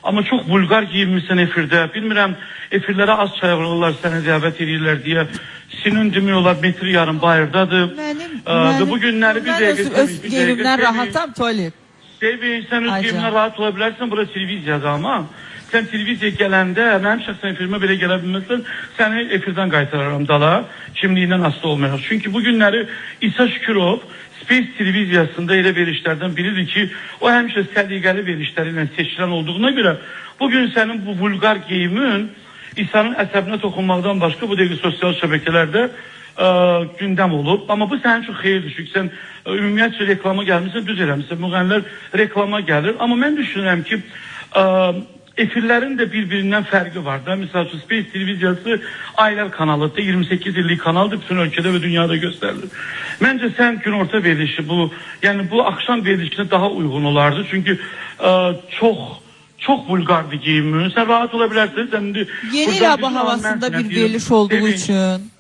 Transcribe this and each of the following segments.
Amma çox vulqar giyinmişsən efirdə. Bilmirəm, efirlərə az çağırırlar, sənə dəvət edirlər deyə. Senin demiyorlar, metri yarım bayırdadır. Ve bu günləri bir dəqiqə... Ben öz giyimimden rahatam Tolik. Sevin, sen öz giyimimden rahat olabilirsin. Burası televizyada ama... Sen televizyaya gələndə, mənim şəxsən efirmə belə gələ bilməsən, səni efirdən qaytararam dala, kimliyindən asılı olmayacaq. Çünki bu günləri İsa Şükürov Space televiziyasında elə verilişlərdən biridir ki, o həmişə səliqəli verilişlərlə seçilən olduğuna görə, bugün sənin bu vulqar geyimin İsa'nın əsəbinə toxunmaqdan başqa bu dəqiqə sosial şəbəkələrdə gündəm olub. Amma bu sənin üçün xeyirdir. Çünki sən ümumiyyətcə reklama gəlmişsən, düz eləmişsən, müğənilər reklama gəlir. Amma mən düşünürəm ki, efirlərin də bir-birindən fərqi var da. Misal üçün Space televiziyası aylar kanalıdır, 28 illik kanaldır, bütün ölkədə və dünyada göstərilir. Məncə sən günorta verilişi bu, yəni bu axşam verilişine daha uyğun olardı. Çünki çox vulgardı giyimin. Sən rahat ola bilərsən. Yeni il havasında bir veriliş olduğu üçün.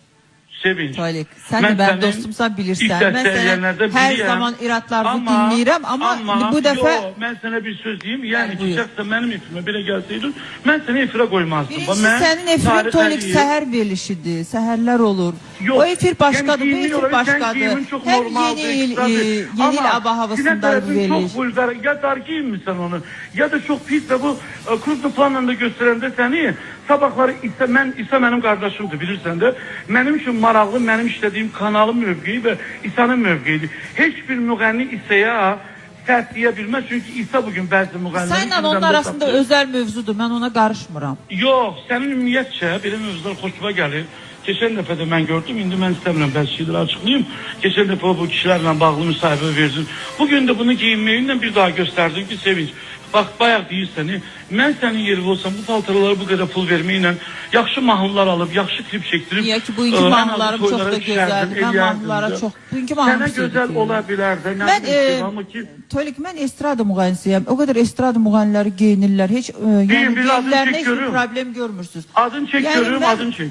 Sevinç. Tolik, sen de ben dostumsan bilirsən. Ben seni her zaman iratlarını dinləyirəm ama bu dəfə... Ben sana bir söz diyeyim. Yani çıkacaqsa mənim efirime belə gəlsəydin, mən səni efirə qoymazdım. Birincisi sənin efirin Tolik səhər verilişidir. Səhərlər olur. O efir başqadır, bu efir başqadır. Hem yeni il aba havasında bir veriliş. Çok vulgar, ya dar giyinmişsən onu, ya da çok pis ve bu kruzlu planında göstərəndə səni sabahları İsa mənim qardaşımdır, bilirsən də. Mənim üçün maraqlı, mənim işlədiyim kanalın mövqeyi və İsa'nın mövqeyidir. Heç bir müğənni İsa'ya sert deyə bilməz. Çünki İsa bugün bəzi müğənnilərin... Sənlə onun arasında özəl mövzudur, mən ona qarışmıram. Yox, sənin ümumiyyətcə belə mövzular xoşuma gəlir. Geçen dəfə də mən gördüm, indi mən istəmirəm bəzi şeyləri açıqlayayım. Geçen dəfə bu kişilərlə bağlı müsahibə verdim. Bugün də bunu giyinməyinlə bir daha göstərdim ki, sevinç. Bax, bayaq deyirsən, mən sənin yerində olsam bu paltarlara bu qədər pul verməklə yaxşı mahnılar alıb, yaxşı klip çəkdirib... Niyə ki, bugünkü mahnılarım çox da gözəldir. Mən mahnılara çox... Sənə gözəl ola bilər də. Tolik, mən estrada müğənnisiyəm. O qədər estrada müğənniləri geyinirlər. Heç geyinlərində heç bir problem görmürsünüz. Adın çək görürüm, adın çək.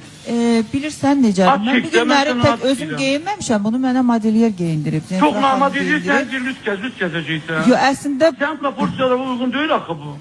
Bilirsən necə? Mən bu günləri tək özüm geyinməmişəm. Bunu mənə modelyer geyindirib. Çox namodelyer, sən lüt gəzəcəksən. Yox, əslində... Sən proporsiyalara uyğun deyil axı bu.